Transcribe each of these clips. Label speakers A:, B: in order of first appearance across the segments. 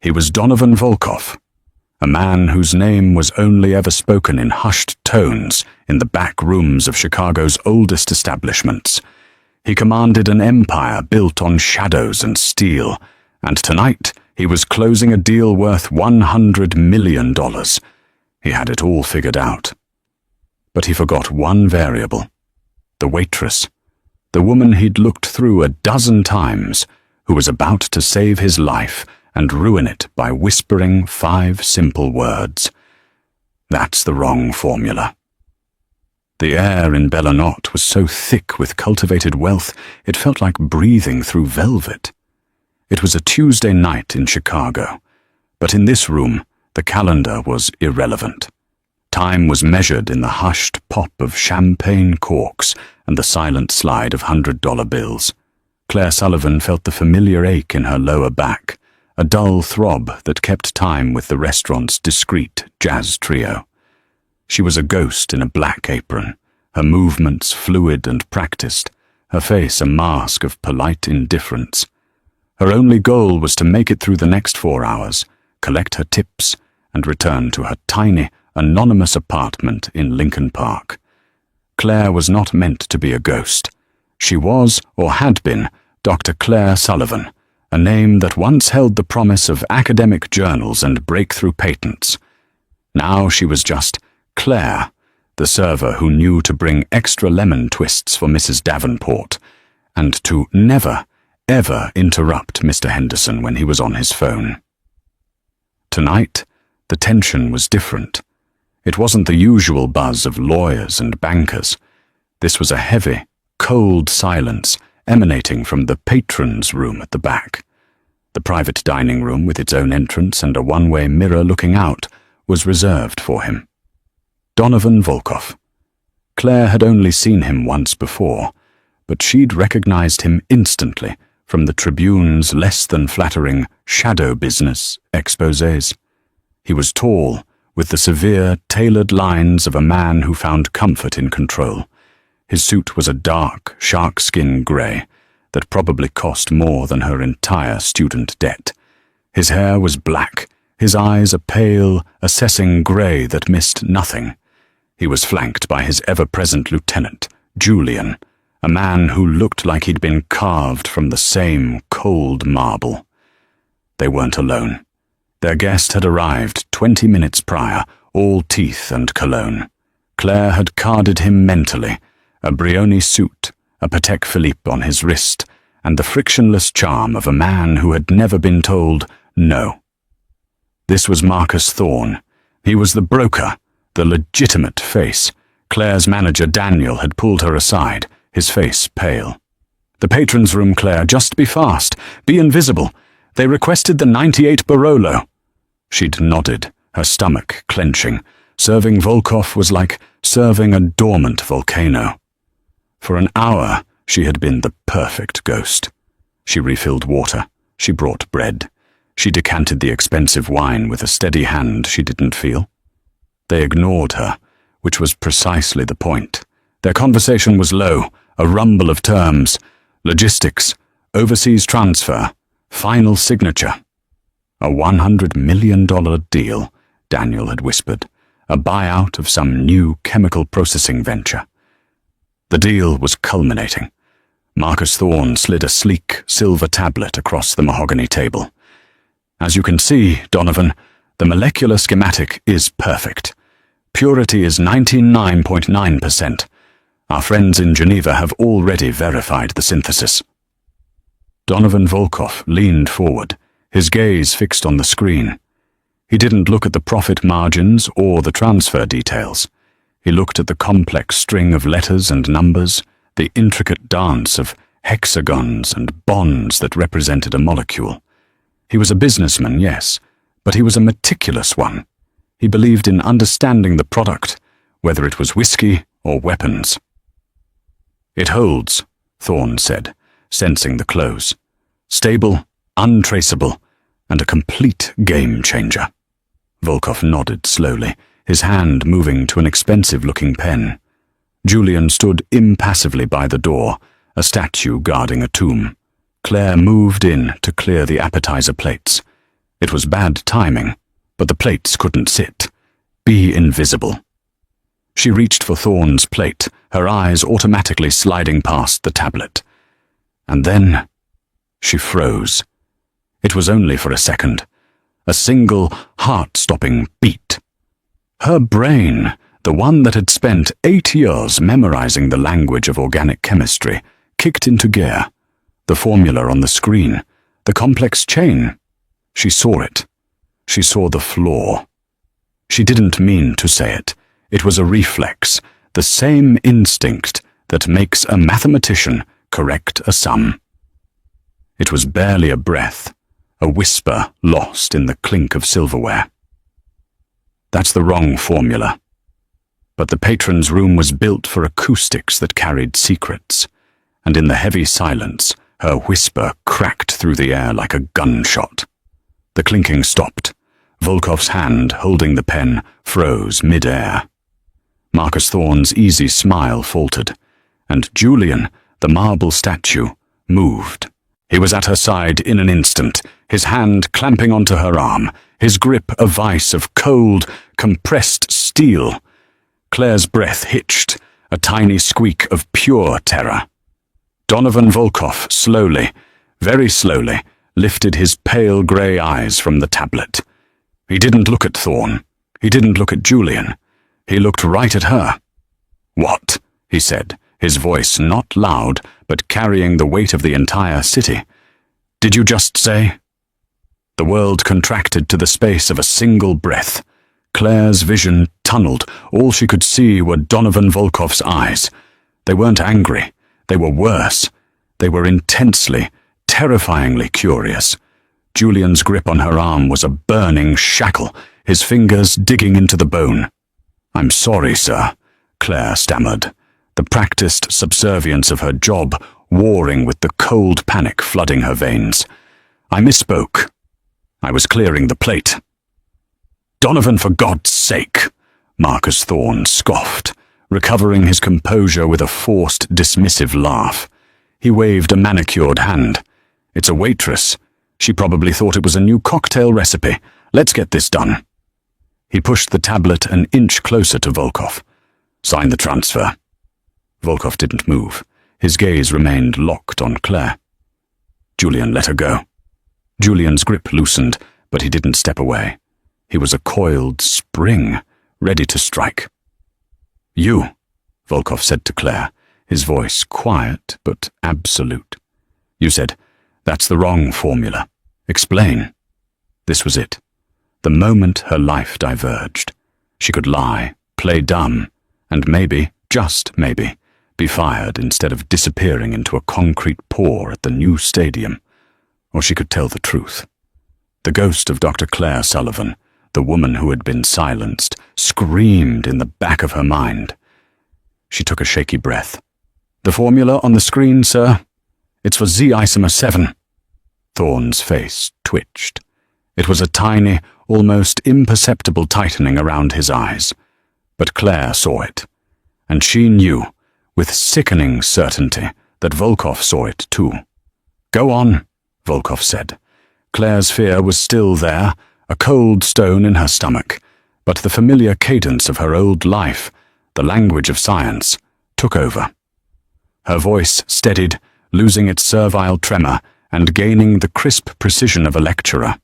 A: He was Donovan Volkov, a man whose name was only ever spoken in hushed tones in the back rooms of Chicago's oldest establishments. He commanded an empire built on shadows and steel, and tonight he was closing a deal worth $100 million. He had it all figured out. But he forgot one variable: the waitress, the woman he'd looked through a dozen times, who was about to save his life and ruin it by whispering 5 simple words. That's the wrong formula. The air in Bellanot was so thick with cultivated wealth it felt like breathing through velvet. It was a Tuesday night in Chicago, but in this room the calendar was irrelevant. Time was measured in the hushed pop of champagne corks and the silent slide of $100 bills. Claire Sullivan felt the familiar ache in her lower back, a dull throb that kept time with the restaurant's discreet jazz trio. She was a ghost in a black apron, her movements fluid and practiced, her face a mask of polite indifference. Her only goal was to make it through the next 4 hours, collect her tips, and return to her tiny, anonymous apartment in Lincoln Park. Claire was not meant to be a ghost. She was, or had been, Dr. Claire Sullivan, a name that once held the promise of academic journals and breakthrough patents. Now she was just Claire, the server who knew to bring extra lemon twists for Mrs. Davenport, and to never, ever interrupt Mr. Henderson when he was on his phone. Tonight, the tension was different. It wasn't the usual buzz of lawyers and bankers. This was a heavy, cold silence emanating from the patrons' room at the back. The private dining room, with its own entrance and a one-way mirror looking out, was reserved for him. Donovan Volkov. Claire had only seen him once before, but she'd recognized him instantly from the Tribune's less-than-flattering shadow business exposés. He was tall, with the severe, tailored lines of a man who found comfort in control. His suit was a dark, sharkskin grey that probably cost more than her entire student debt. His hair was black, his eyes a pale, assessing grey that missed nothing. He was flanked by his ever-present lieutenant, Julian, a man who looked like he'd been carved from the same cold marble. They weren't alone. Their guest had arrived 20 minutes prior, all teeth and cologne. Claire had carded him mentally, a Brioni suit, a Patek Philippe on his wrist, and the frictionless charm of a man who had never been told no. This was Marcus Thorne. He was the broker, the legitimate face. Claire's manager, Daniel, had pulled her aside, his face pale. "The patrons' room, Claire. Just be fast. Be invisible. They requested the 98 Barolo." She'd nodded, her stomach clenching. Serving Volkov was like serving a dormant volcano. For an hour, she had been the perfect ghost. She refilled water. She brought bread. She decanted the expensive wine with a steady hand she didn't feel. They ignored her, which was precisely the point. Their conversation was low, a rumble of terms, logistics, overseas transfer, final signature. "A $100 million deal," Daniel had whispered, "a buyout of some new chemical processing venture." The deal was culminating. Marcus Thorne slid a sleek silver tablet across the mahogany table. "As you can see, Donovan, the molecular schematic is perfect. Purity is 99.9%. Our friends in Geneva have already verified the synthesis." Donovan Volkov leaned forward, his gaze fixed on the screen. He didn't look at the profit margins or the transfer details. He looked at the complex string of letters and numbers, the intricate dance of hexagons and bonds that represented a molecule. He was a businessman, yes, but he was a meticulous one. He believed in understanding the product, whether it was whiskey or weapons. "It holds," Thorne said, sensing the close. "Stable, untraceable, and a complete game-changer." Volkov nodded slowly, his hand moving to an expensive-looking pen. Julian stood impassively by the door, a statue guarding a tomb. Claire moved in to clear the appetizer plates. It was bad timing, but the plates couldn't sit. Be invisible. She reached for Thorne's plate, her eyes automatically sliding past the tablet. And then she froze. It was only for a second. A single, heart-stopping beat. Her brain, the one that had spent 8 years memorizing the language of organic chemistry, kicked into gear. The formula on the screen, the complex chain. She saw it. She saw the flaw. She didn't mean to say it. It was a reflex, the same instinct that makes a mathematician correct a sum. It was barely a breath, a whisper lost in the clink of silverware. That's the wrong formula. But the patron's room was built for acoustics that carried secrets, and in the heavy silence, her whisper cracked through the air like a gunshot. The clinking stopped. Volkov's hand, holding the pen, froze mid-air. Marcus Thorne's easy smile faltered, and Julian, the marble statue, moved. He was at her side in an instant, his hand clamping onto her arm, his grip a vice of cold, compressed steel. Claire's breath hitched, a tiny squeak of pure terror. Donovan Volkov slowly, very slowly, lifted his pale grey eyes from the tablet. He didn't look at Thorne. He didn't look at Julian. He looked right at her. "What?" he said, his voice not loud, but carrying the weight of the entire city. "Did you just say?" The world contracted to the space of a single breath. Claire's vision tunneled. All she could see were Donovan Volkov's eyes. They weren't angry. They were worse. They were intensely, terrifyingly curious. Julian's grip on her arm was a burning shackle, his fingers digging into the bone. "I'm sorry, sir," Claire stammered, the practiced subservience of her job warring with the cold panic flooding her veins. "I misspoke. I was clearing the plate." "Donovan, for God's sake," Marcus Thorne scoffed, recovering his composure with a forced, dismissive laugh. He waved a manicured hand. "It's a Waitress. She probably thought it was a new cocktail recipe. Let's get this done." He pushed the tablet an inch closer to Volkov. "Sign the transfer." Volkov didn't move. His gaze remained locked on Claire. "Julian, let her go." Julian's grip loosened, but he didn't step away. He was a coiled spring, ready to strike. "You," Volkov said to Claire, his voice quiet but absolute. "You said, that's the wrong formula. Explain." This was it. The moment her life diverged. She could lie, play dumb, and maybe, just maybe, be fired instead of disappearing into a concrete pour at the new stadium. Or she could tell the truth. The ghost of Dr. Claire Sullivan, the woman who had been silenced, screamed in the back of her mind. She took a shaky breath. "The formula on the screen, sir? It's for Z-isomer 7. Thorne's face twitched. It was a tiny, almost imperceptible tightening around his eyes. But Claire saw it. And she knew, with sickening certainty, that Volkov saw it too. "Go on," Volkov said. Claire's fear was still there, a cold stone in her stomach, but the familiar cadence of her old life, the language of science, took over. Her voice steadied, losing its servile tremor and gaining the crisp precision of a lecturer.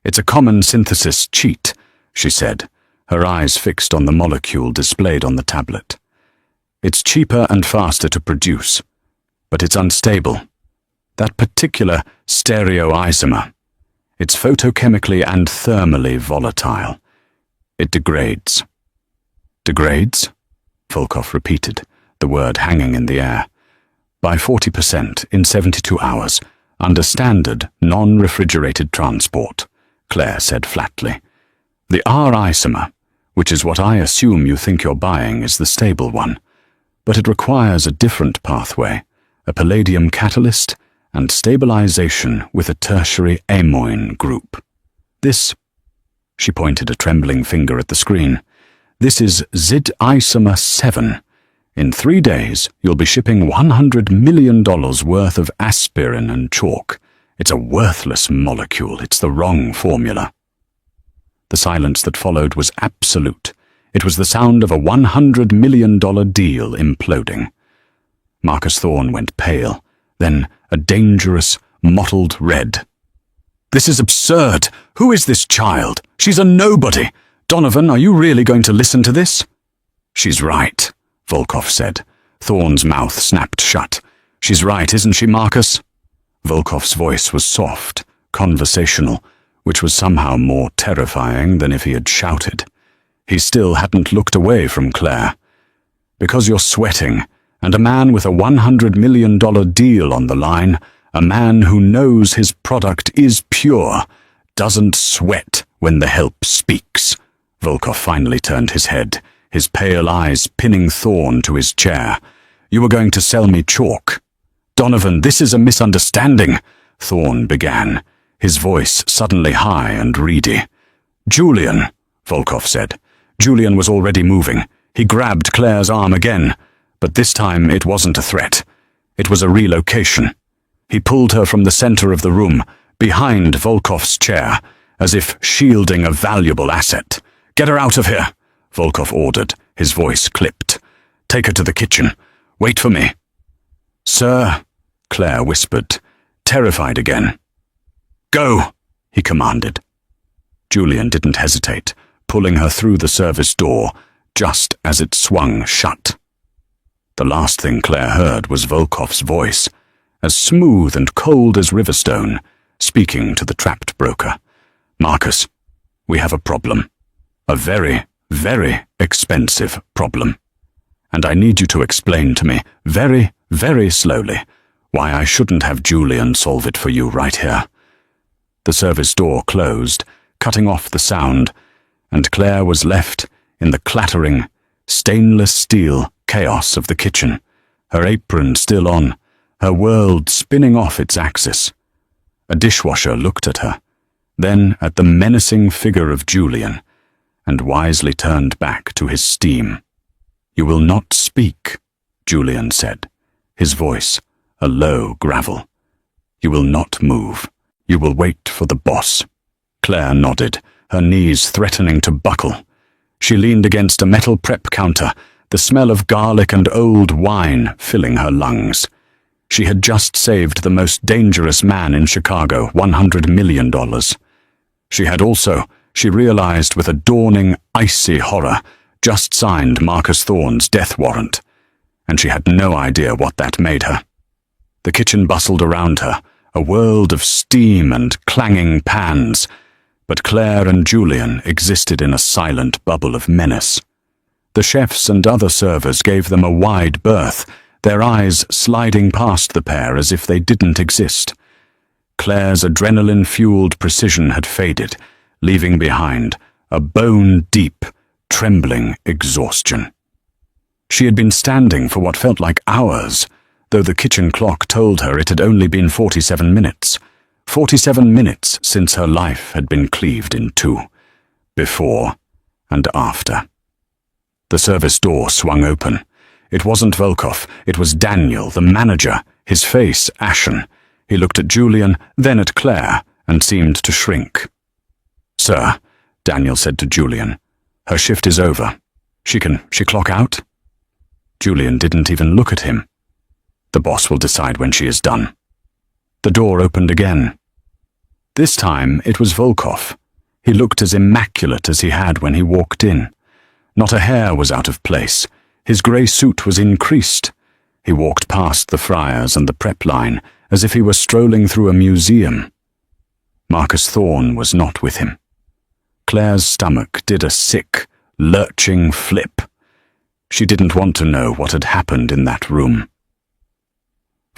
A: "It's a common synthesis cheat," she said, her eyes fixed on the molecule displayed on the tablet. "It's cheaper and faster to produce, but it's unstable. That particular stereoisomer. It's photochemically and thermally volatile. It degrades." "Degrades?" Volkov repeated, the word hanging in the air. "By 40% in 72 hours, under standard, non-refrigerated transport," Claire said flatly. "The R-isomer, which is what I assume you think you're buying, is the stable one, but it requires a different pathway, a palladium catalyst, and stabilization with a tertiary amine group. This," she pointed a trembling finger at the screen, "this is Z-isomer 7. In 3 days, you'll be shipping $100 million worth of aspirin and chalk. It's a worthless molecule. It's the wrong formula. The silence that followed was absolute. It was the sound of a $100 million deal imploding. Marcus Thorne went pale, then a dangerous, mottled red. This is absurd. Who is this child? She's a nobody. Donovan, are you really going to listen to this? She's right, Volkov said. Thorne's mouth snapped shut. She's right, isn't she, Marcus? Volkov's voice was soft, conversational, which was somehow more terrifying than if he had shouted. He still hadn't looked away from Claire. Because you're sweating, and a man with a $100 million deal on the line, a man who knows his product is pure, doesn't sweat when the help speaks. Volkov finally turned his head, his pale eyes pinning Thorne to his chair. You were going to sell me chalk. Donovan, this is a misunderstanding, Thorne began, his voice suddenly high and reedy. Julian, Volkov said. Julian was already moving. He grabbed Claire's arm again, but this time it wasn't a threat. It was a relocation. He pulled her from the center of the room, behind Volkov's chair, as if shielding a valuable asset. Get her out of here, Volkov ordered, his voice clipped. Take her to the kitchen. Wait for me. Sir, Claire whispered, terrified again. Go, he commanded. Julian didn't hesitate, pulling her through the service door, just as it swung shut. The last thing Claire heard was Volkov's voice, as smooth and cold as Riverstone, speaking to the trapped broker. Marcus, we have a problem. A very, very expensive problem. And I need you to explain to me, very, very slowly, why I shouldn't have Julian solve it for you right here. The service door closed, cutting off the sound, and Claire was left in the clattering, stainless steel chaos of the kitchen, her apron still on, her world spinning off its axis. A dishwasher looked at her, then at the menacing figure of Julian, and wisely turned back to his steam. You will not speak, Julian said, his voice a low gravel. You will not move. You will wait for the boss. Claire nodded, her knees threatening to buckle. She leaned against a metal prep counter, the smell of garlic and old wine filling her lungs. She had just saved the most dangerous man in Chicago, $100 million. She had also, she realized with a dawning, icy horror, just signed Marcus Thorne's death warrant, and she had no idea what that made her. The kitchen bustled around her, a world of steam and clanging pans, but Claire and Julian existed in a silent bubble of menace. The chefs and other servers gave them a wide berth, their eyes sliding past the pair as if they didn't exist. Claire's adrenaline-fueled precision had faded, leaving behind a bone-deep, trembling exhaustion. She had been standing for what felt like hours, though the kitchen clock told her it had only been 47 minutes. 47 minutes since her life had been cleaved in two, before and after. The service door swung open. It wasn't Volkov, it was Daniel, the manager, his face ashen. He looked at Julian, then at Claire, and seemed to shrink. Sir, Daniel said to Julian, her shift is over. She clock out? Julian didn't even look at him. The boss will decide when she is done. The door opened again. This time it was Volkov. He looked as immaculate as he had when he walked in. Not a hair was out of place. His grey suit was increased. He walked past the friars and the prep line as if he were strolling through a museum. Marcus Thorne was not with him. Claire's stomach did a sick, lurching flip. She didn't want to know what had happened in that room.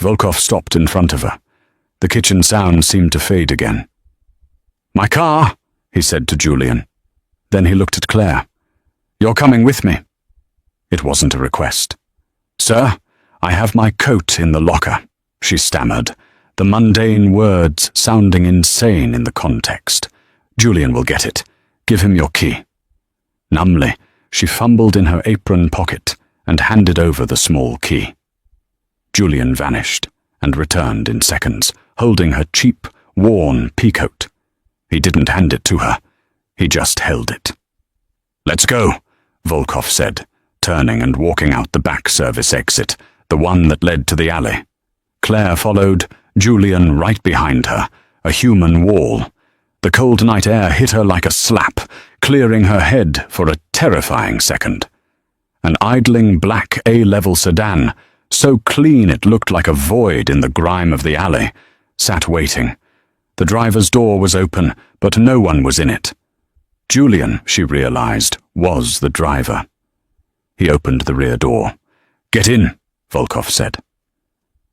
A: Volkov stopped in front of her. The kitchen sound seemed to fade again. My car, he said to Julian. Then he looked at Claire. You're coming with me. It wasn't a request. Sir, I have my coat in the locker, she stammered, the mundane words sounding insane in the context. Julian will get it. Give him your key. Numbly, she fumbled in her apron pocket and handed over the small key. Julian vanished and returned in seconds, holding her cheap, worn peacoat. He didn't hand it to her. He just held it. "Let's go," Volkov said, turning and walking out the back service exit, the one that led to the alley. Claire followed, Julian right behind her, a human wall. The cold night air hit her like a slap, clearing her head for a terrifying second. An idling black A-level sedan, so clean it looked like a void in the grime of the alley, sat waiting. The driver's door was open, but no one was in it. Julian, she realized, was the driver. He opened the rear door. "Get in," Volkov said.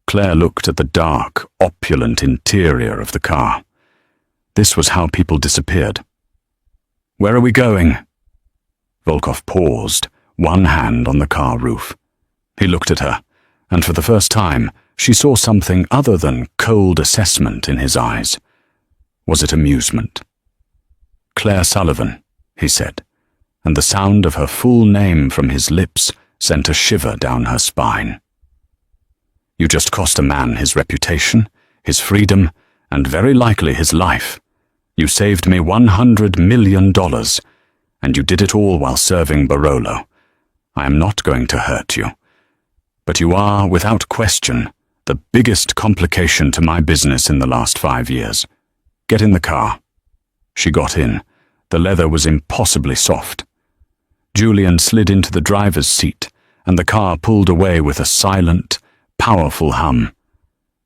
A: Claire looked at the dark, opulent interior of the car. This was how people disappeared. "Where are we going?" Volkov paused, one hand on the car roof. He looked at her, and for the first time, she saw something other than cold assessment in his eyes. Was it amusement? "Claire Sullivan," he said, and the sound of her full name from his lips sent a shiver down her spine. "You just cost a man his reputation, his freedom, and very likely his life. You saved me $100 million, and you did it all while serving Barolo. I am not going to hurt you. But you are, without question, the biggest complication to my business in the last 5 years. Get in the car." She got in. The leather was impossibly soft. Julian slid into the driver's seat, and the car pulled away with a silent, powerful hum.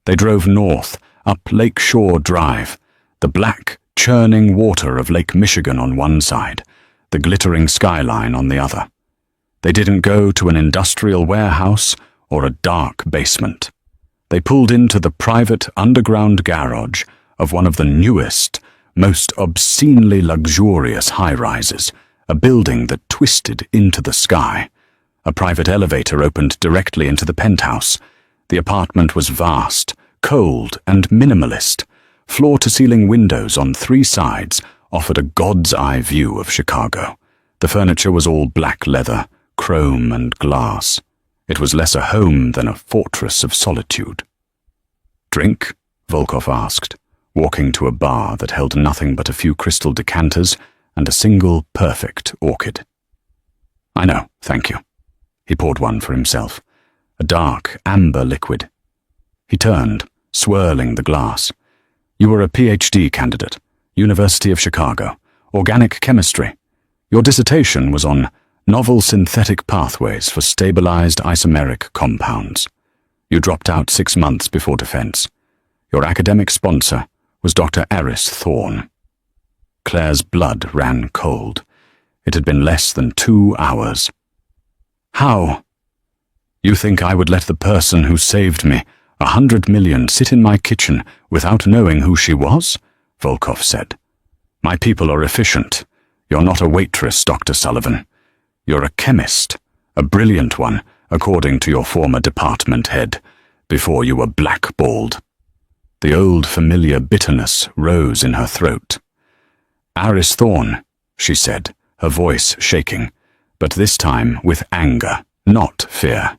A: They drove north, up Lake Shore Drive, the black, churning water of Lake Michigan on one side, the glittering skyline on the other. They didn't go to an industrial warehouse or a dark basement. They pulled into the private underground garage of one of the newest, most obscenely luxurious high-rises, a building that twisted into the sky. A private elevator opened directly into the penthouse. The apartment was vast, cold, and minimalist. Floor-to-ceiling windows on 3 sides offered a god's-eye view of Chicago. The furniture was all black leather, chrome and glass. It was less a home than a fortress of solitude. "Drink?" Volkov asked, walking to a bar that held nothing but a few crystal decanters and a single perfect orchid. "I know, thank you." He poured one for himself, a dark, amber liquid. He turned, swirling the glass. "You were a PhD candidate, University of Chicago, organic chemistry. Your dissertation was on novel synthetic pathways for stabilized isomeric compounds. You dropped out 6 months before defense. Your academic sponsor was Dr. Aris Thorne." Claire's blood ran cold. It had been less than 2 hours. "How? You think I would let the person who saved me $100 million sit in my kitchen without knowing who she was?" Volkov said. "My people are efficient. You're not a waitress, Dr. Sullivan. You're a chemist, a brilliant one, according to your former department head, before you were blackballed." The old familiar bitterness rose in her throat. "Aris Thorne," she said, her voice shaking, but this time with anger, not fear.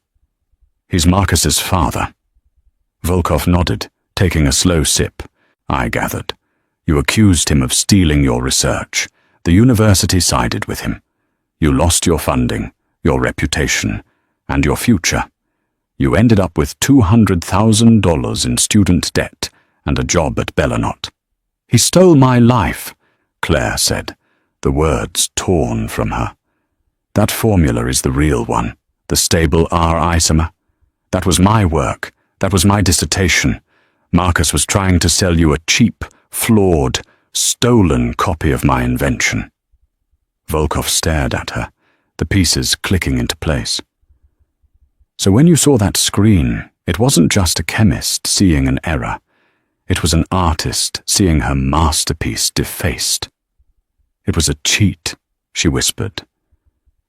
A: "He's Marcus's father." Volkov nodded, taking a slow sip. "I gathered. You accused him of stealing your research. The university sided with him. You lost your funding, your reputation, and your future. You ended up with $200,000 in student debt and a job at Bellanot." "He stole my life," Claire said, the words torn from her. "That formula is the real one, the stable R isomer. That was my work. That was my dissertation. Marcus was trying to sell you a cheap, flawed, stolen copy of my invention." Volkov stared at her, the pieces clicking into place. "So when you saw that screen, it wasn't just a chemist seeing an error. It was an artist seeing her masterpiece defaced." "It was a cheat," she whispered,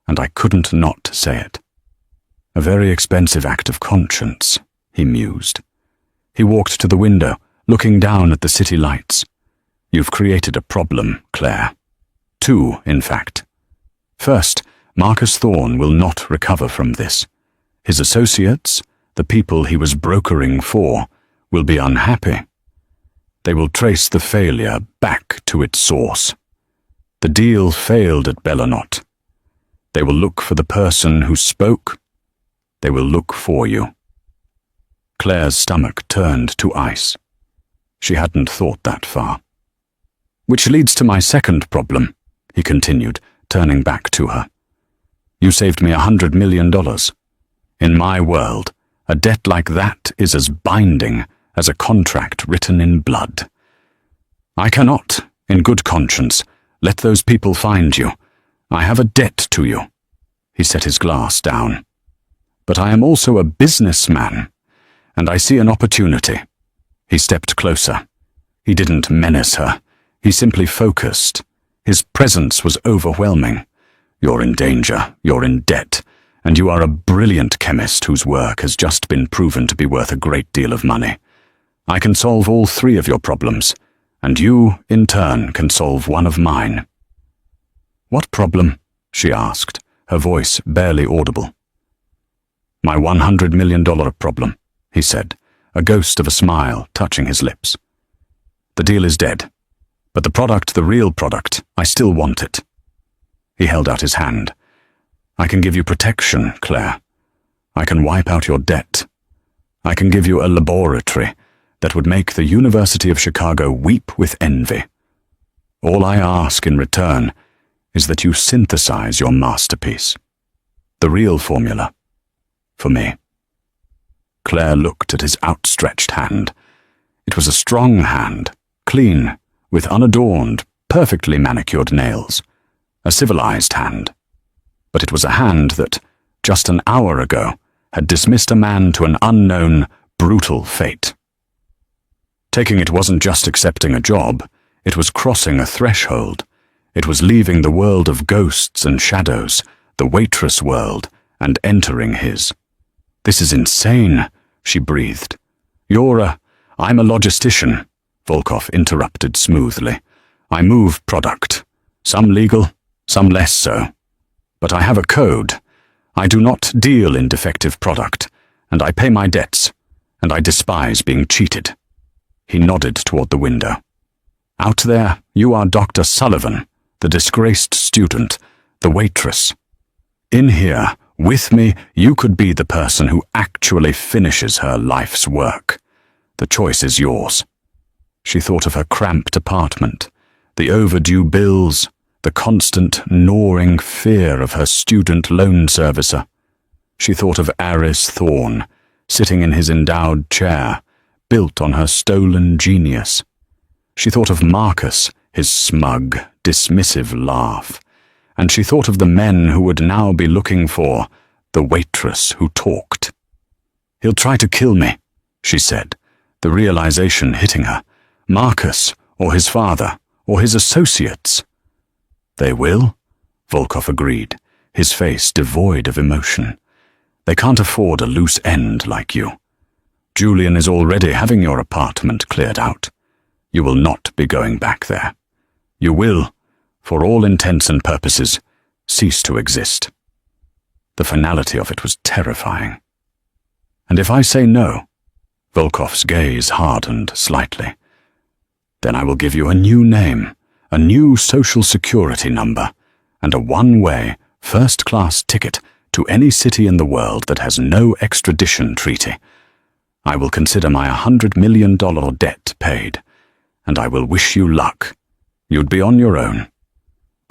A: and I couldn't not say it. "A very expensive act of conscience," he mused. He walked to the window, looking down at the city lights. "You've created a problem, Claire. 2, in fact. First, Marcus Thorne will not recover from this. His associates, the people he was brokering for, will be unhappy. They will trace the failure back to its source. The deal failed at Bellanot. They will look for the person who spoke. They will look for you. Claire's stomach turned to ice. She hadn't thought that far. Which leads to my second problem, he continued, turning back to her. You saved me $100 million. In my world, a debt like that is as binding as a contract written in blood. I cannot, in good conscience, let those people find you. I have a debt to you. He set his glass down. But I am also a businessman, and I see an opportunity. He stepped closer. He didn't menace her. He simply focused. His presence was overwhelming. You're in danger, you're in debt, and you are a brilliant chemist whose work has just been proven to be worth a great deal of money. I can solve all three of your problems, and you, in turn, can solve one of mine. What problem? She asked, her voice barely audible. My $100 million problem, he said, a ghost of a smile touching his lips. The deal is dead, but the product, the real product, I still want it. He held out his hand. I can give you protection, Claire. I can wipe out your debt. I can give you a laboratory that would make the University of Chicago weep with envy. All I ask in return is that you synthesize your masterpiece. The real formula. For me. Claire looked at his outstretched hand. It was a strong hand, clean, with unadorned, perfectly manicured nails. A civilized hand. But it was a hand that, just an hour ago, had dismissed a man to an unknown, brutal fate. Taking it wasn't just accepting a job, it was crossing a threshold. It was leaving the world of ghosts and shadows, the Waitress world, and entering his. This is insane, she breathed. I'm a logistician, Volkov interrupted smoothly. I move product, some legal, some less so. But I have a code. I do not deal in defective product, and I pay my debts, and I despise being cheated. He nodded toward the window. Out there, you are Dr. Sullivan, the disgraced student, the waitress. In here, with me, you could be the person who actually finishes her life's work. The choice is yours. She thought of her cramped apartment, the overdue bills, the constant gnawing fear of her student loan servicer. She thought of Aris Thorne, sitting in his endowed chair, built on her stolen genius. She thought of Marcus, his smug, dismissive laugh. And she thought of the men who would now be looking for the waitress who talked. He'll try to kill me, she said, the realization hitting her. Marcus, or his father, or his associates. They will, Volkov agreed, his face devoid of emotion. They can't afford a loose end like you. Julian is already having your apartment cleared out. You will not be going back there. You will, for all intents and purposes, cease to exist. The finality of it was terrifying. And if I say no, Volkov's gaze hardened slightly, then I will give you a new name, a new social security number, and a one-way, first-class ticket to any city in the world that has no extradition treaty. I will consider my $100 million debt paid, and I will wish you luck. You'd be on your own.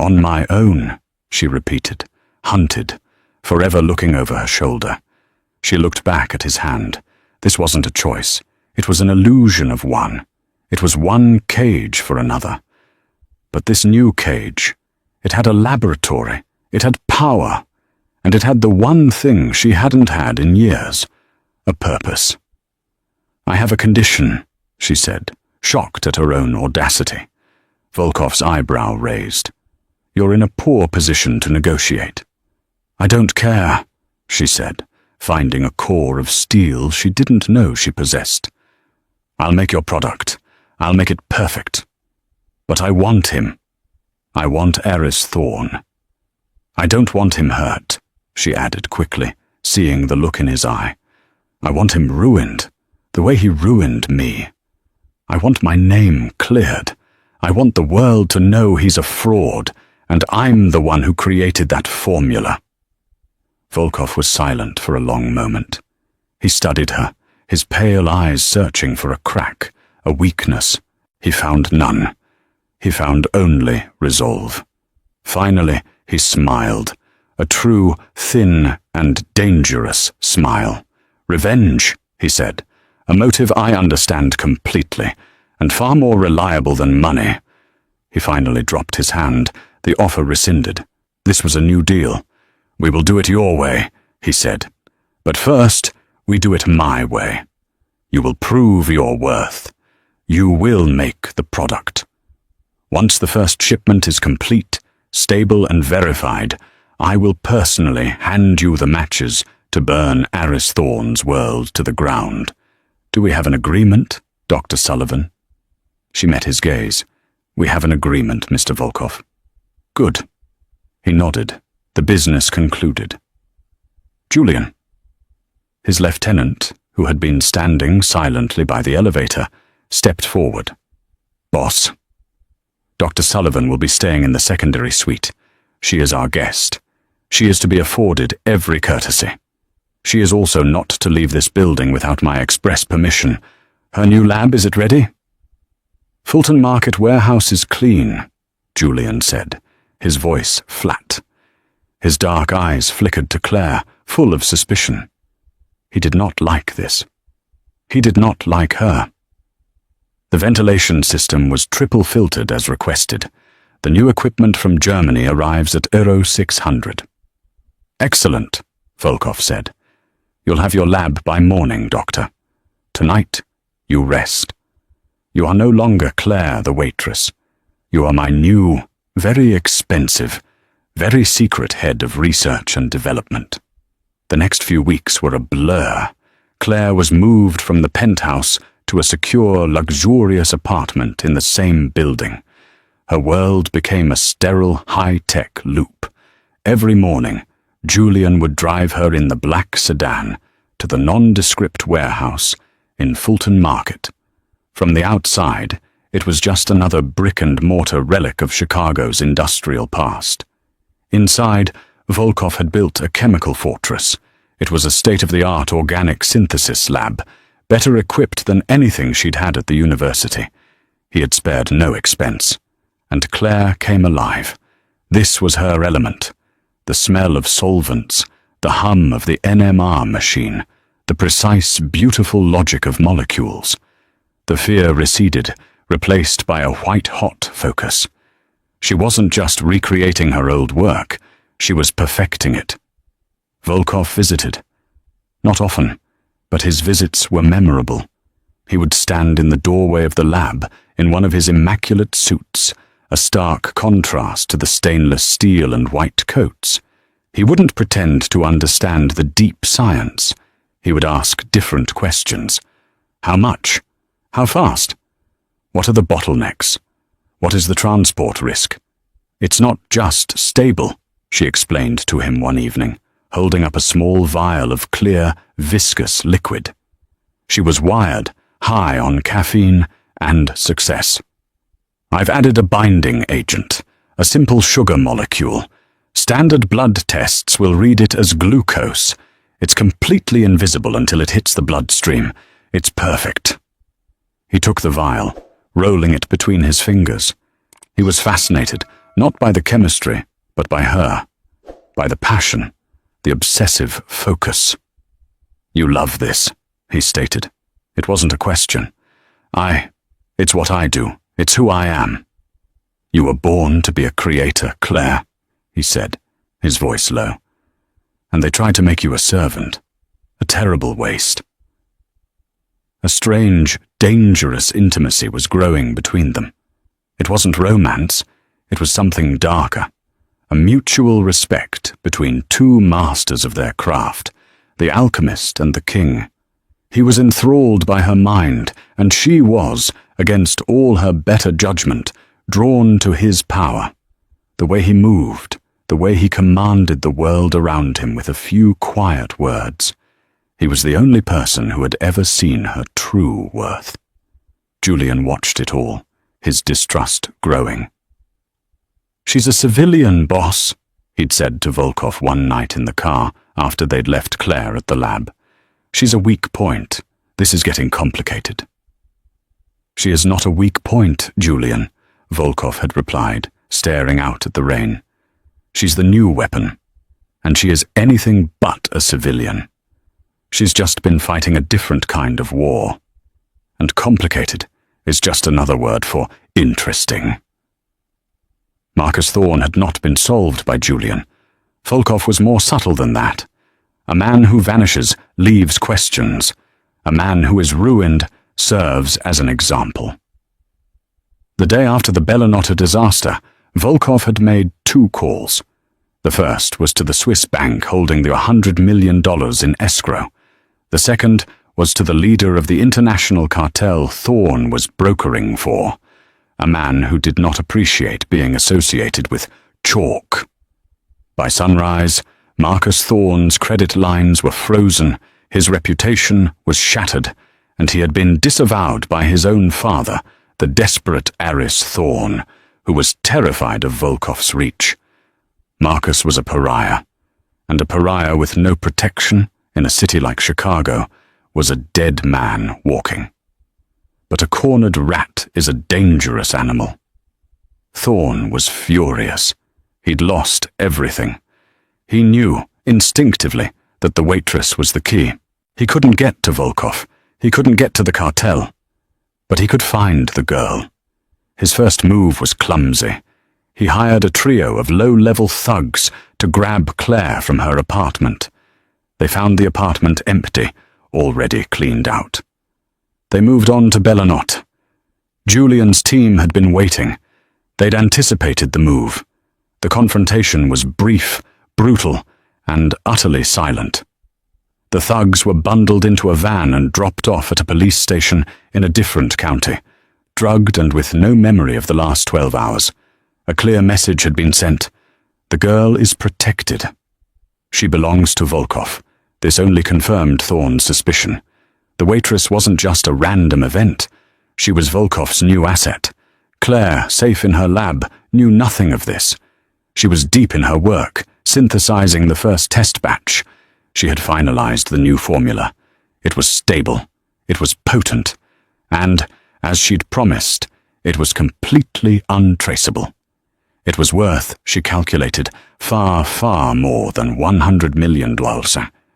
A: On my own, she repeated, hunted, forever looking over her shoulder. She looked back at his hand. This wasn't a choice. It was an illusion of one. It was one cage for another. But this new cage, it had a laboratory, it had power, and it had the one thing she hadn't had in years, a purpose. I have a condition, she said, shocked at her own audacity. Volkov's eyebrow raised. You're in a poor position to negotiate. I don't care, she said, finding a core of steel she didn't know she possessed. I'll make your product. I'll make it perfect. But I want him. I want Aris Thorne. I don't want him hurt, she added quickly, seeing the look in his eye. I want him ruined, the way he ruined me. I want my name cleared. I want the world to know he's a fraud, and I'm the one who created that formula." Volkov was silent for a long moment. He studied her, his pale eyes searching for a crack, a weakness. He found none. He found only resolve. Finally, he smiled, a true, thin, and dangerous smile. "Revenge," he said, "a motive I understand completely, and far more reliable than money." He finally dropped his hand, the offer rescinded. This was a new deal. "We will do it your way," he said. "But first, we do it my way. You will prove your worth. You will make the product. Once the first shipment is complete, stable and verified, I will personally hand you the matches to burn Aris Thorne's world to the ground. Do we have an agreement, Dr. Sullivan?" She met his gaze. "We have an agreement, Mr. Volkov." "Good." He nodded. The business concluded. "Julian." His lieutenant, who had been standing silently by the elevator, stepped forward. "Boss, Dr. Sullivan will be staying in the secondary suite. She is our guest. She is to be afforded every courtesy. She is also not to leave this building without my express permission. Her new lab, is it ready?" "Fulton Market warehouse is clean," Julian said, his voice flat. His dark eyes flickered to Claire, full of suspicion. He did not like this. He did not like her. The ventilation system was triple filtered as requested. The new equipment from Germany arrives at Euro 600. "Excellent," Volkov said. "You'll have your lab by morning, Doctor. Tonight, you rest. You are no longer Claire the waitress. You are my new, very expensive, very secret head of research and development." The next few weeks were a blur. Claire was moved from the penthouse to a secure, luxurious apartment in the same building. Her world became a sterile, high-tech loop. Every morning, Julian would drive her in the black sedan to the nondescript warehouse in Fulton Market. From the outside, it was just another brick-and-mortar relic of Chicago's industrial past. Inside, Volkov had built a chemical fortress. It was a state-of-the-art organic synthesis lab, better equipped than anything she'd had at the university. He had spared no expense. And Claire came alive. This was her element. The smell of solvents, the hum of the NMR machine, the precise, beautiful logic of molecules. The fear receded, replaced by a white-hot focus. She wasn't just recreating her old work, she was perfecting it. Volkov visited. Not often, but his visits were memorable. He would stand in the doorway of the lab in one of his immaculate suits, a stark contrast to the stainless steel and white coats. He wouldn't pretend to understand the deep science. He would ask different questions. How much? How fast? What are the bottlenecks? What is the transport risk? "It's not just stable," she explained to him one evening, holding up a small vial of clear, viscous liquid. She was wired, high on caffeine and success. "I've added a binding agent, a simple sugar molecule. Standard blood tests will read it as glucose. It's completely invisible until it hits the bloodstream. It's perfect." He took the vial, rolling it between his fingers. He was fascinated, not by the chemistry, but by her, by the passion, the obsessive focus. "You love this," he stated. It wasn't a question. It's what I do. It's who I am." "You were born to be a creator, Claire," he said, his voice low. "And they tried to make you a servant. A terrible waste." A strange, dangerous intimacy was growing between them. It wasn't romance, it was something darker. A mutual respect between two masters of their craft, the alchemist and the king. He was enthralled by her mind, and she was, against all her better judgment, drawn to his power. The way he moved, the way he commanded the world around him with a few quiet words. He was the only person who had ever seen her true worth. Julian watched it all, his distrust growing. "She's a civilian, boss," he'd said to Volkov one night in the car after they'd left Claire at the lab. "She's a weak point. This is getting complicated." "She is not a weak point, Julian," Volkov had replied, staring out at the rain. "She's the new weapon, and she is anything but a civilian. She's just been fighting a different kind of war. And complicated is just another word for interesting." Marcus Thorne had not been solved by Julian. Volkov was more subtle than that. A man who vanishes leaves questions. A man who is ruined serves as an example. The day after the Bellinotta disaster, Volkov had made 2 calls. The first was to the Swiss bank holding the $100 million in escrow. The second was to the leader of the international cartel Thorne was brokering for, a man who did not appreciate being associated with chalk. By sunrise, Marcus Thorne's credit lines were frozen, his reputation was shattered, and he had been disavowed by his own father, the desperate Aris Thorne, who was terrified of Volkov's reach. Marcus was a pariah, and a pariah with no protection in a city like Chicago was a dead man walking. But a cornered rat is a dangerous animal. Thorne was furious. He'd lost everything. He knew, instinctively, that the Waitress was the key. He couldn't get to Volkov. He couldn't get to the cartel. But he could find the girl. His first move was clumsy. He hired a trio of low-level thugs to grab Claire from her apartment. They found the apartment empty, already cleaned out. They moved on to Bellinotta. Julian's team had been waiting. They'd anticipated the move. The confrontation was brief, brutal, and utterly silent. The thugs were bundled into a van and dropped off at a police station in a different county, drugged and with no memory of the last 12 hours. A clear message had been sent. The girl is protected. She belongs to Volkov. This only confirmed Thorne's suspicion. The Waitress wasn't just a random event. She was Volkov's new asset. Claire, safe in her lab, knew nothing of this. She was deep in her work, synthesizing the first test batch. She had finalized the new formula. It was stable. It was potent. And, as she'd promised, it was completely untraceable. It was worth, she calculated, far, far more than $100 million.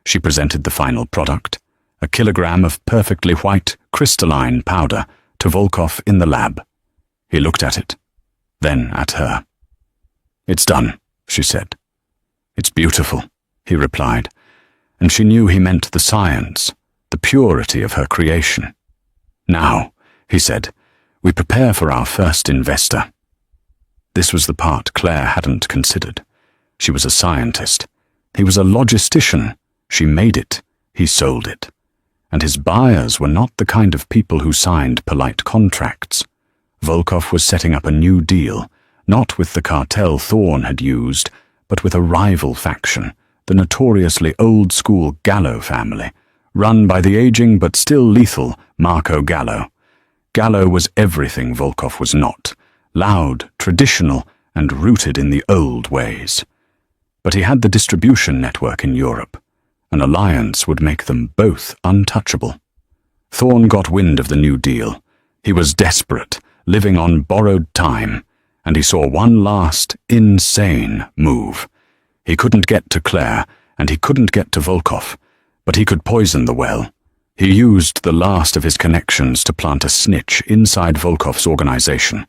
A: She presented the final product, a kilogram of perfectly white, crystalline powder, to Volkov in the lab. He looked at it, then at her. "It's done," she said. "It's beautiful," he replied, and she knew he meant the science, the purity of her creation. "Now," he said, "we prepare for our first investor." This was the part Claire hadn't considered. She was a scientist. He was a logistician. She made it. He sold it. And his buyers were not the kind of people who signed polite contracts. Volkov was setting up a new deal, not with the cartel Thorne had used, but with a rival faction, the notoriously old-school Gallo family, run by the aging but still lethal Marco Gallo. Gallo was everything Volkov was not, loud, traditional, and rooted in the old ways. But he had the distribution network in Europe. An alliance would make them both untouchable. Thorne got wind of the new deal. He was desperate, living on borrowed time, and he saw one last, insane move. He couldn't get to Claire, and he couldn't get to Volkov, but he could poison the well. He used the last of his connections to plant a snitch inside Volkov's organization,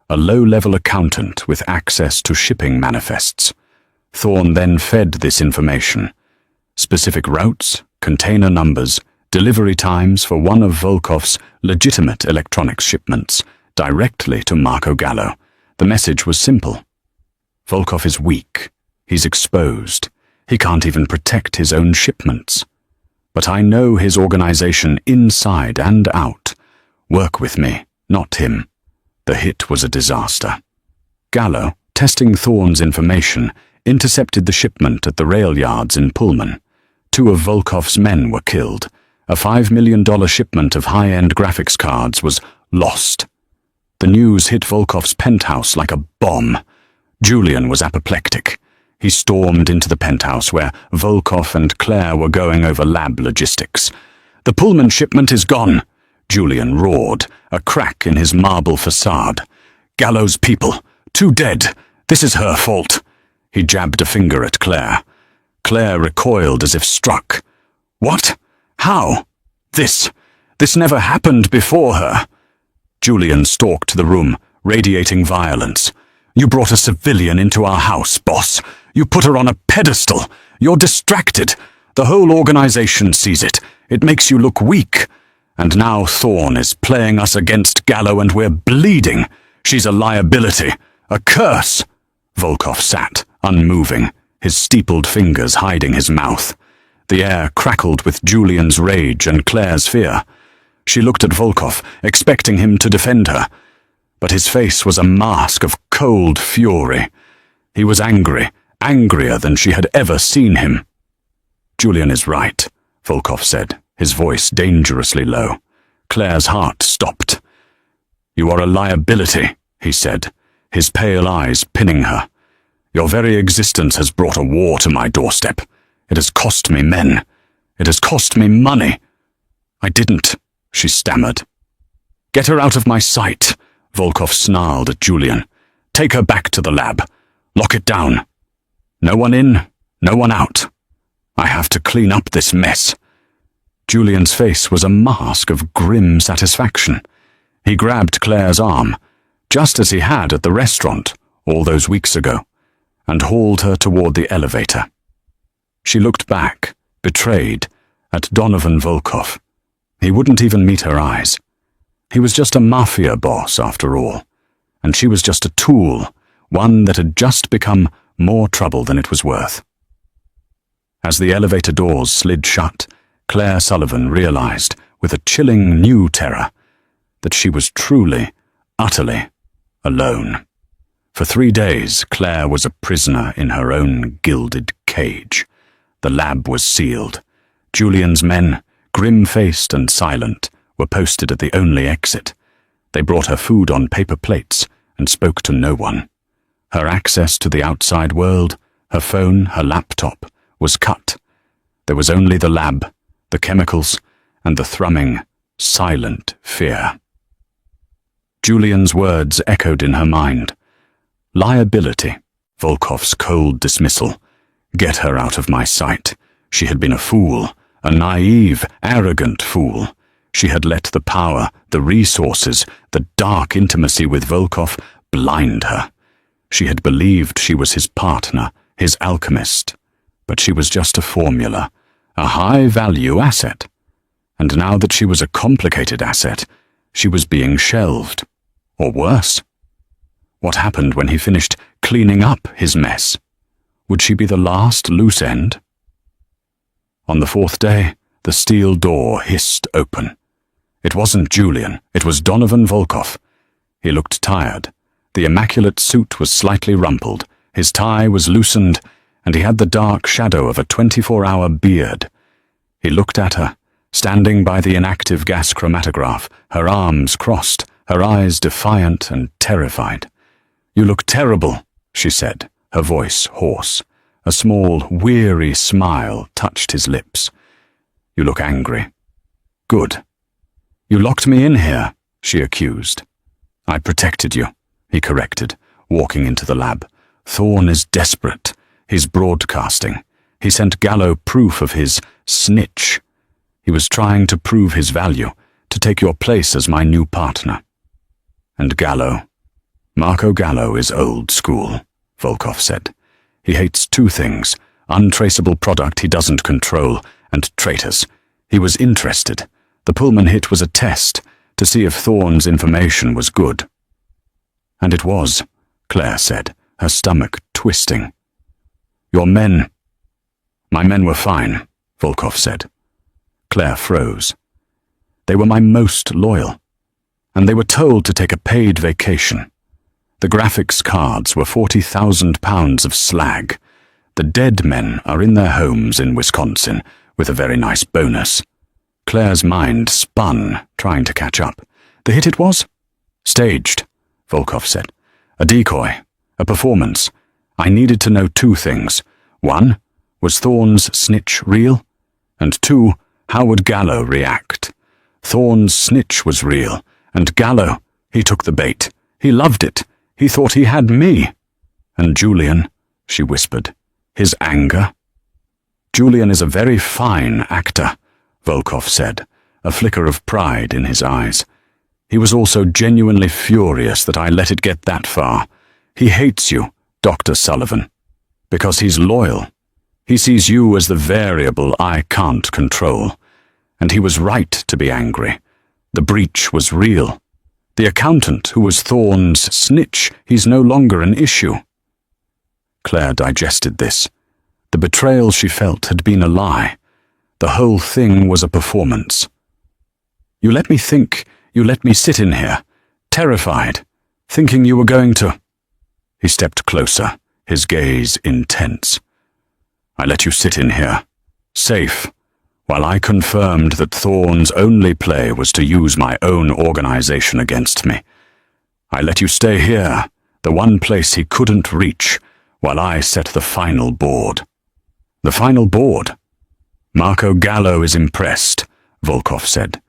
A: a low-level accountant with access to shipping manifests. Thorne then fed this information. Specific routes, container numbers, delivery times for one of Volkov's legitimate electronics shipments, directly to Marco Gallo. The message was simple. Volkov is weak. He's exposed. He can't even protect his own shipments. But I know his organization inside and out. Work with me, not him. The hit was a disaster. Gallo, testing Thorne's information, intercepted the shipment at the rail yards in Pullman. 2 of Volkov's men were killed. A $5 million shipment of high-end graphics cards was lost. The news hit Volkov's penthouse like a bomb. Julian was apoplectic. He stormed into the penthouse where Volkov and Claire were going over lab logistics. "The Pullman shipment is gone," Julian roared, a crack in his marble facade. "Gallows people, 2 dead. This is her fault." He jabbed a finger at Claire. Claire recoiled as if struck. "What? How? This never happened before her." Julian stalked the room, radiating violence. "You brought a civilian into our house, boss. You put her on a pedestal. You're distracted. The whole organization sees it. It makes you look weak. And now Thorne is playing us against Gallo and we're bleeding. She's a liability. A curse." Volkov sat, unmoving, his steepled fingers hiding his mouth. The air crackled with Julian's rage and Claire's fear. She looked at Volkov, expecting him to defend her. But his face was a mask of cold fury. He was angry, angrier than she had ever seen him. "Julian is right," Volkov said, his voice dangerously low. Claire's heart stopped. "You are a liability," he said, his pale eyes pinning her. "Your very existence has brought a war to my doorstep. It has cost me men. It has cost me money." "I didn't," she stammered. "Get her out of my sight," Volkov snarled at Julian. "Take her back to the lab. Lock it down. No one in, no one out. I have to clean up this mess." Julian's face was a mask of grim satisfaction. He grabbed Claire's arm, just as he had at the restaurant all those weeks ago, and hauled her toward the elevator. She looked back, betrayed, at Donovan Volkov. He wouldn't even meet her eyes. He was just a Mafia boss, after all, and she was just a tool, one that had just become more trouble than it was worth. As the elevator doors slid shut, Claire Sullivan realized, with a chilling new terror, that she was truly, utterly alone. For 3 days, Claire was a prisoner in her own gilded cage. The lab was sealed. Julian's men, grim-faced and silent, were posted at the only exit. They brought her food on paper plates and spoke to no one. Her access to the outside world, her phone, her laptop, was cut. There was only the lab, the chemicals, and the thrumming, silent fear. Julian's words echoed in her mind. Liability, Volkov's cold dismissal. Get her out of my sight. She had been a fool, a naive, arrogant fool. She had let the power, the resources, the dark intimacy with Volkov blind her. She had believed she was his partner, his alchemist. But she was just a formula, a high-value asset. And now that she was a complicated asset, she was being shelved. Or worse. What happened when he finished cleaning up his mess? Would she be the last loose end? On the 4th day, the steel door hissed open. It wasn't Julian, it was Donovan Volkov. He looked tired. The immaculate suit was slightly rumpled, his tie was loosened, and he had the dark shadow of a 24-hour beard. He looked at her, standing by the inactive gas chromatograph, her arms crossed, her eyes defiant and terrified. "You look terrible," she said, her voice hoarse. A small, weary smile touched his lips. "You look angry." "Good." "You locked me in here," she accused. "I protected you," he corrected, walking into the lab. "Thorne is desperate. He's broadcasting. He sent Gallo proof of his snitch. He was trying to prove his value, to take your place as my new partner." "And Gallo? Marco Gallo is old school," Volkov said. "He hates 2 things, untraceable product he doesn't control, and traitors. He was interested. The Pullman hit was a test, to see if Thorne's information was good." "And it was," Claire said, her stomach twisting. "Your men—" "My men were fine," Volkov said. Claire froze. "They were my most loyal. And they were told to take a paid vacation. The graphics cards were £40,000 of slag. The dead men are in their homes in Wisconsin, with a very nice bonus." Claire's mind spun, trying to catch up. The hit it was? Staged, Volkov said. A decoy. A performance. I needed to know two things. One, was Thorne's snitch real? And two, how would Gallo react? Thorne's snitch was real, and Gallo, he took the bait. He loved it. He thought he had me. And Julian, she whispered, his anger? Julian is a very fine actor, Volkov said, a flicker of pride in his eyes. He was also genuinely furious that I let it get that far. He hates you, Dr. Sullivan, because he's loyal. He sees you as the variable I can't control. And he was right to be angry. The breach was real. The accountant who was Thorne's snitch, he's no longer an issue. Claire digested this. The betrayal she felt had been a lie. The whole thing was a performance. You let me think, you let me sit in here, terrified, thinking you were going to... He stepped closer, his gaze intense. I let you sit in here, safe, while I confirmed that Thorne's only play was to use my own organization against me. I let you stay here, the one place he couldn't reach, while I set the final board. The final board? Marco Gallo is impressed, Volkov said.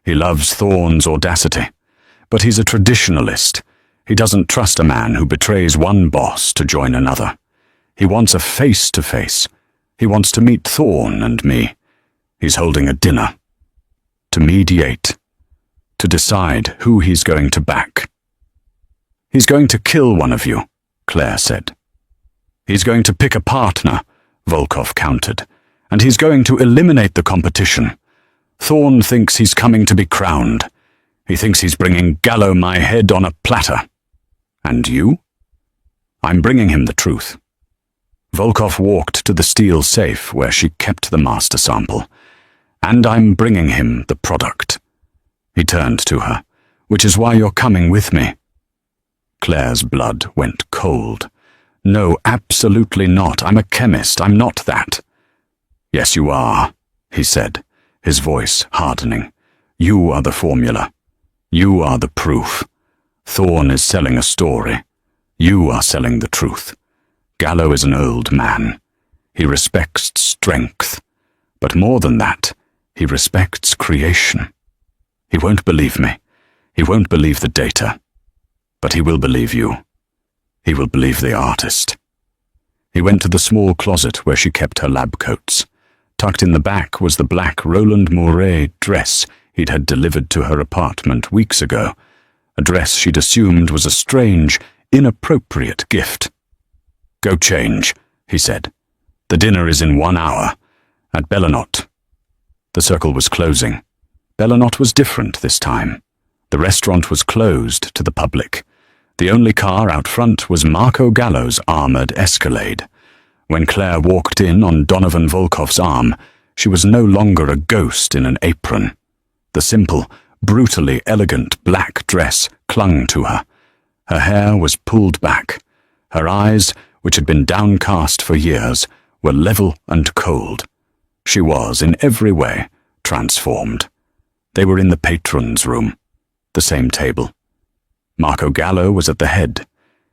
A: He loves Thorne's audacity, but he's a traditionalist. He doesn't trust a man who betrays one boss to join another. He wants a face-to-face. He wants to meet Thorne and me. He's holding a dinner. To mediate. To decide who he's going to back. He's going to kill one of you, Claire said. He's going to pick a partner, Volkov countered, and he's going to eliminate the competition. Thorne thinks he's coming to be crowned. He thinks he's bringing Gallo my head on a platter. And you? I'm bringing him the truth. Volkov walked to the steel safe where she kept the master sample. And I'm bringing him the product. He turned to her. Which is why you're coming with me. Claire's blood went cold. No, absolutely not. I'm a chemist. I'm not that. Yes, you are, he said, his voice hardening. You are the formula. You are the proof. Thorne is selling a story. You are selling the truth. Gallo is an old man. He respects strength. But more than that, he respects creation. He won't believe me. He won't believe the data. But he will believe you. He will believe the artist. He went to the small closet where she kept her lab coats. Tucked in the back was the black Roland Mouret dress he'd had delivered to her apartment weeks ago, a dress she'd assumed was a strange, inappropriate gift. Go change, he said. The dinner is in 1 hour, at Bellanot. The circle was closing. Bellanot was different this time. The restaurant was closed to the public. The only car out front was Marco Gallo's armored Escalade. When Claire walked in on Donovan Volkov's arm, she was no longer a ghost in an apron. The simple, brutally elegant black dress clung to her. Her hair was pulled back. Her eyes, which had been downcast for years, were level and cold. She was, in every way, transformed. They were in the patron's room, the same table. Marco Gallo was at the head.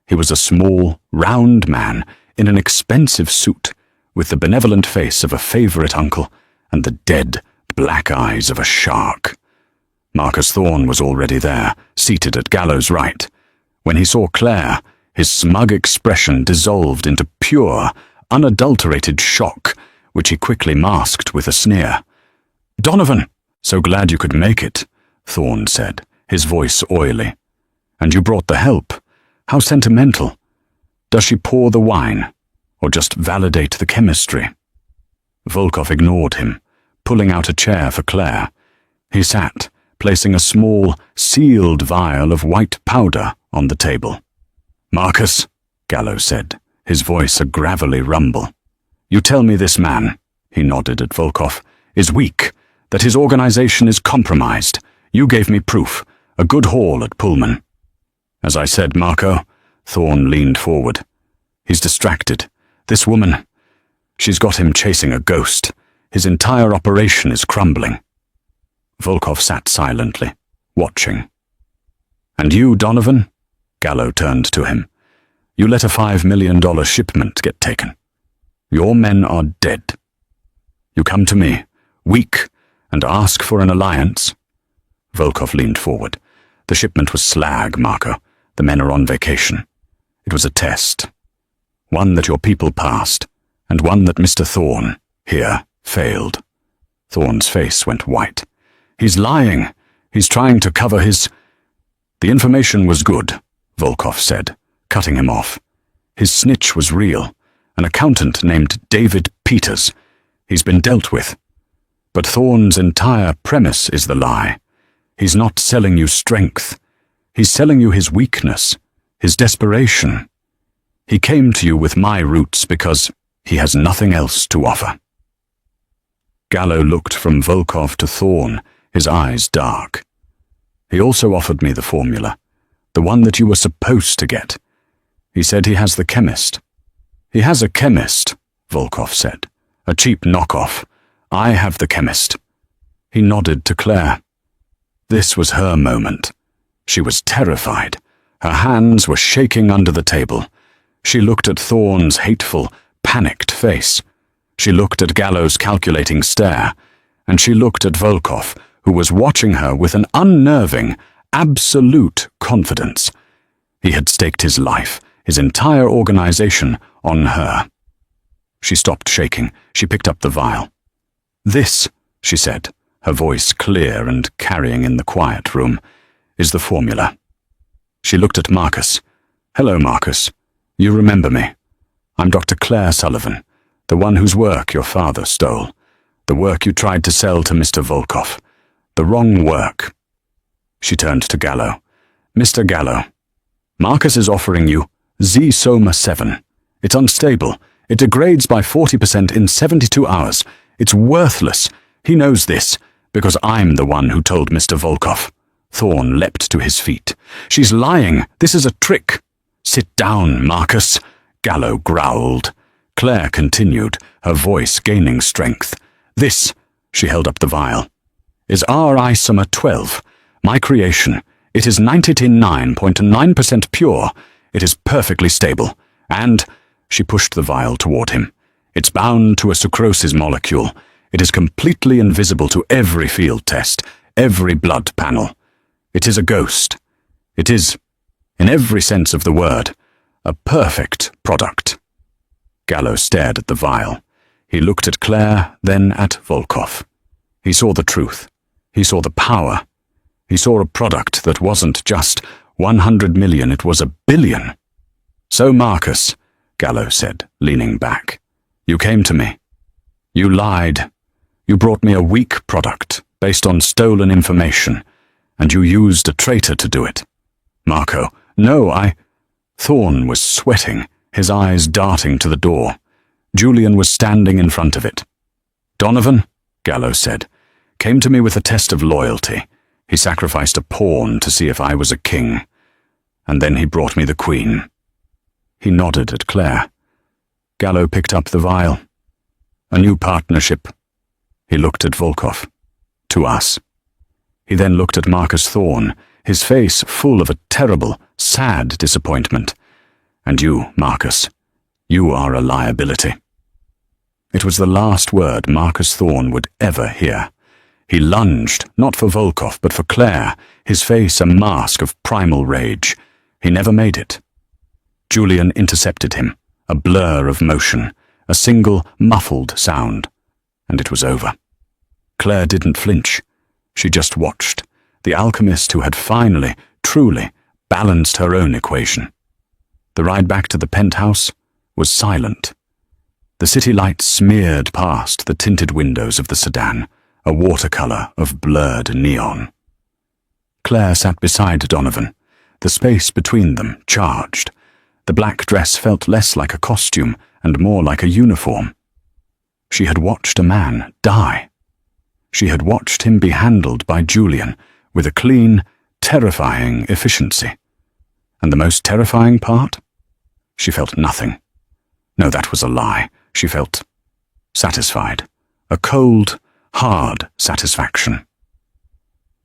A: He was a small, round man in an expensive suit, with the benevolent face of a favorite uncle and the dead, black eyes of a shark. Marcus Thorne was already there, seated at Gallo's right. When he saw Claire, his smug expression dissolved into pure, unadulterated shock, which he quickly masked with a sneer. "Donovan, so glad you could make it," Thorne said, his voice oily. "And you brought the help. How sentimental. Does she pour the wine, or just validate the chemistry?" Volkov ignored him, pulling out a chair for Claire. He sat, placing a small, sealed vial of white powder on the table. "Marcus," Gallo said, his voice a gravelly rumble. "You tell me this man," he nodded at Volkov, "is weak, that his organization is compromised. You gave me proof, a good haul at Pullman." "As I said, Marco," Thorne leaned forward. "He's distracted. This woman, she's got him chasing a ghost. His entire operation is crumbling." Volkov sat silently, watching. And you, Donovan? Gallo turned to him. You let a $5 million shipment get taken. Your men are dead. You come to me, weak, and ask for an alliance? Volkov leaned forward. The shipment was slag, Marco. The men are on vacation. It was a test. One that your people passed, and one that Mr. Thorne, here, failed. Thorne's face went white. He's lying. He's trying to cover his... The information was good, Volkov said, cutting him off. His snitch was real, an accountant named David Peters. He's been dealt with. But Thorne's entire premise is the lie. He's not selling you strength. He's selling you his weakness, his desperation. He came to you with my roots because he has nothing else to offer. Gallo looked from Volkov to Thorne, his eyes dark. He also offered me the formula, the one that you were supposed to get. He said he has the chemist. He has a chemist, Volkov said. A cheap knockoff. I have the chemist. He nodded to Claire. This was her moment. She was terrified. Her hands were shaking under the table. She looked at Thorne's hateful, panicked face. She looked at Gallo's calculating stare. And she looked at Volkov, who was watching her with an unnerving, absolute confidence. He had staked his life, his entire organization, on her. She stopped shaking. She picked up the vial. This, she said, her voice clear and carrying in the quiet room, is the formula. She looked at Marcus. Hello, Marcus. You remember me. I'm Dr. Claire Sullivan, the one whose work your father stole, the work you tried to sell to Mr. Volkov. The wrong work. She turned to Gallo. Mr. Gallo, Marcus is offering you Z-Soma 7. It's unstable. It degrades by 40% in 72 hours. It's worthless. He knows this, because I'm the one who told Mr. Volkov. Thorne leapt to his feet. She's lying. This is a trick. Sit down, Marcus, Gallo growled. Claire continued, her voice gaining strength. This, she held up the vial, is R-Isomer 12, my creation. It is 99.9% pure. It is perfectly stable. And, she pushed the vial toward him, it's bound to a sucroses molecule. It is completely invisible to every field test, every blood panel. It is a ghost. It is, in every sense of the word, a perfect product. Gallo stared at the vial. He looked at Claire, then at Volkov. He saw the truth. He saw the power. He saw a product that wasn't just 100 million, it was 1 billion. So, Marcus, Gallo said, leaning back, you came to me. You lied. You brought me a weak product based on stolen information, and you used a traitor to do it. Marco, no, Thorne was sweating, his eyes darting to the door. Julian was standing in front of it. Donovan, Gallo said, came to me with a test of loyalty. He sacrificed a pawn to see if I was a king. And then he brought me the queen. He nodded at Claire. Gallo picked up the vial. A new partnership. He looked at Volkov. To us. He then looked at Marcus Thorne, his face full of a terrible, sad disappointment. And you, Marcus, you are a liability. It was the last word Marcus Thorne would ever hear. He lunged, not for Volkov, but for Claire, his face a mask of primal rage. He never made it. Julian intercepted him, a blur of motion, a single, muffled sound, and it was over. Claire didn't flinch. She just watched, the alchemist who had finally, truly, balanced her own equation. The ride back to the penthouse was silent. The city lights smeared past the tinted windows of the sedan, a watercolor of blurred neon. Claire sat beside Donovan, the space between them charged. The black dress felt less like a costume and more like a uniform. She had watched a man die. She had watched him be handled by Julian with a clean, terrifying efficiency. And the most terrifying part? She felt nothing. No, that was a lie. She felt satisfied. A cold, hard satisfaction.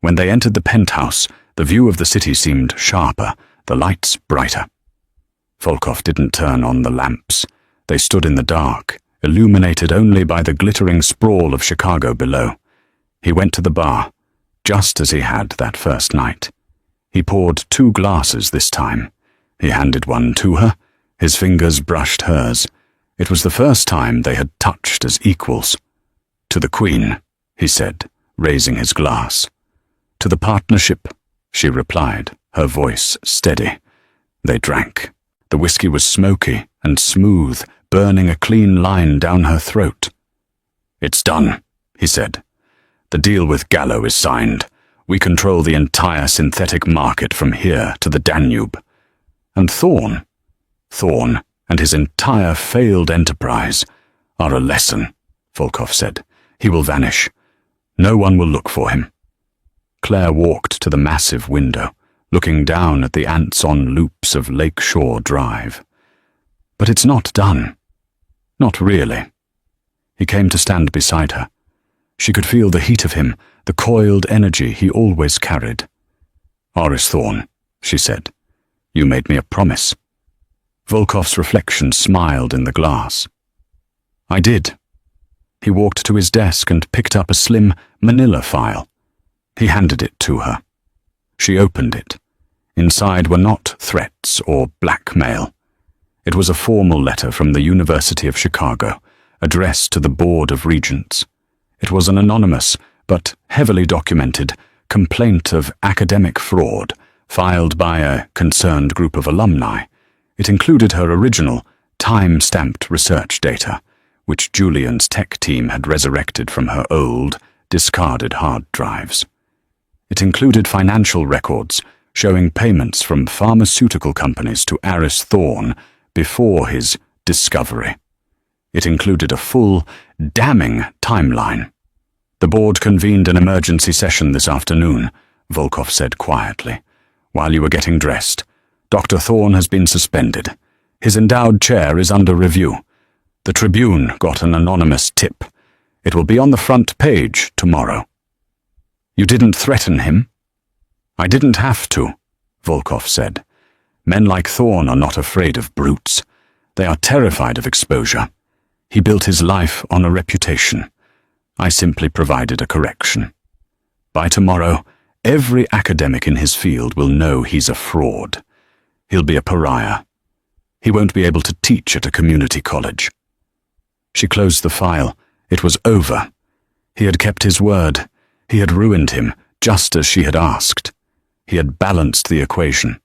A: When they entered the penthouse, The view of the city seemed sharper, the lights brighter. Volkov didn't turn on the lamps. They stood in the dark, illuminated only by the glittering sprawl of Chicago below. He went to the bar, just as he had that first night. He poured 2 glasses this time. He handed one to her. His fingers brushed hers. It was the first time they had touched as equals. "To the Queen," he said, raising his glass. "To the partnership," she replied, her voice steady. They drank. The whiskey was smoky and smooth, burning a clean line down her throat. "It's done," he said. "The deal with Gallo is signed. We control the entire synthetic market from here to the Danube." "And Thorn?" "Thorn and his entire failed enterprise are a lesson," Volkov said. "He will vanish. No one will look for him." Claire walked to the massive window, looking down at the ants-on loops of Lakeshore Drive. "But it's not done. Not really." He came to stand beside her. She could feel the heat of him, the coiled energy he always carried. "Horace Thorn," she said, "you made me a promise." Volkov's reflection smiled in the glass. "I did." He walked to his desk and picked up a slim manila file. He handed it to her. She opened it. Inside were not threats or blackmail. It was a formal letter from the University of Chicago, addressed to the Board of Regents. It was an anonymous, but heavily documented, complaint of academic fraud, filed by a concerned group of alumni. It included her original, time-stamped research data, which Julian's tech team had resurrected from her old, discarded hard drives. It included financial records showing payments from pharmaceutical companies to Horace Thorn before his discovery. It included a full, damning timeline. "The board convened an emergency session this afternoon," Volkov said quietly. "While you were getting dressed, Dr. Thorn has been suspended. His endowed chair is under review. The Tribune got an anonymous tip. It will be on the front page tomorrow." "You didn't threaten him?" "I didn't have to," Volkov said. "Men like Thorn are not afraid of brutes. They are terrified of exposure. He built his life on a reputation. I simply provided a correction. By tomorrow, every academic in his field will know he's a fraud. He'll be a pariah. He won't be able to teach at a community college." She closed the file. It was over. He had kept his word. He had ruined him, just as she had asked. He had balanced the equation.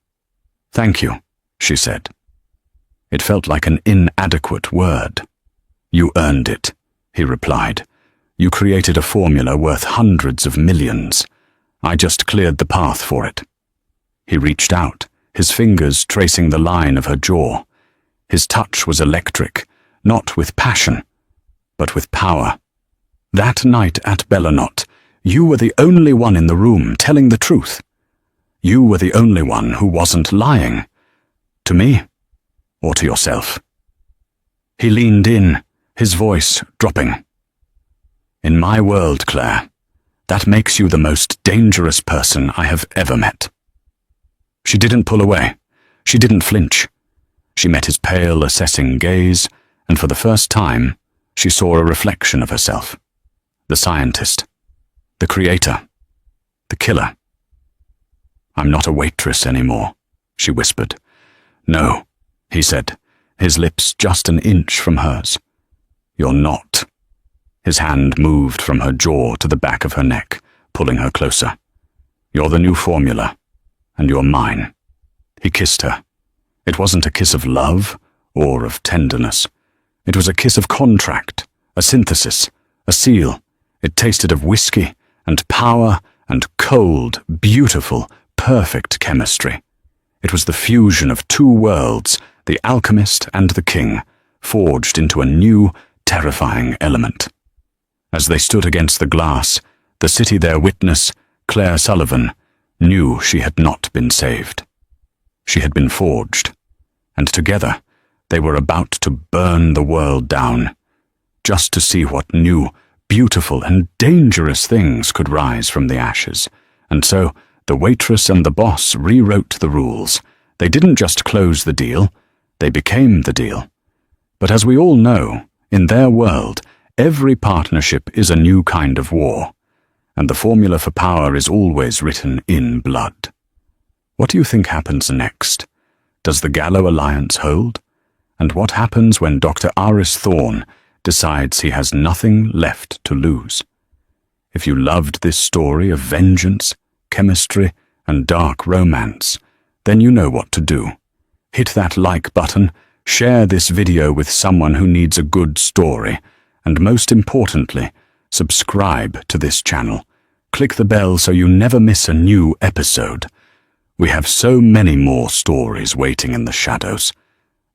A: "Thank you," she said. It felt like an inadequate word. "You earned it," he replied. "You created a formula worth hundreds of millions. I just cleared the path for it." He reached out, his fingers tracing the line of her jaw. His touch was electric, not with passion, but with power. "That night at Bellanot, you were the only one in the room telling the truth. You were the only one who wasn't lying. To me, or to yourself." He leaned in, his voice dropping. "In my world, Claire, that makes you the most dangerous person I have ever met." She didn't pull away. She didn't flinch. She met his pale, assessing gaze, and for the first time, she saw a reflection of herself. The scientist. The creator. The killer. "I'm not a waitress anymore," she whispered. "No," he said, his lips just an inch from hers. "You're not." His hand moved from her jaw to the back of her neck, pulling her closer. "You're the new formula, and you're mine." He kissed her. It wasn't a kiss of love or of tenderness. It was a kiss of contract, a synthesis, a seal. It tasted of whiskey and power and cold, beautiful, perfect chemistry. It was the fusion of 2 worlds, the alchemist and the king, forged into a new, terrifying element. As they stood against the glass, the city their witness, Claire Sullivan, knew she had not been saved. She had been forged, and together they were about to burn the world down, just to see what new, beautiful and dangerous things could rise from the ashes, and so The waitress and the boss rewrote the rules. They didn't just close the deal, they became the deal. But as we all know, in their world, every partnership is a new kind of war, and the formula for power is always written in blood. What do you think happens next? Does the Gallo alliance hold? And what happens when Dr. Aris Thorne decides he has nothing left to lose? If you loved this story of vengeance, chemistry, and dark romance, then you know what to do. Hit that like button, share this video with someone who needs a good story, and most importantly, subscribe to this channel. Click the bell so you never miss a new episode. We have so many more stories waiting in the shadows.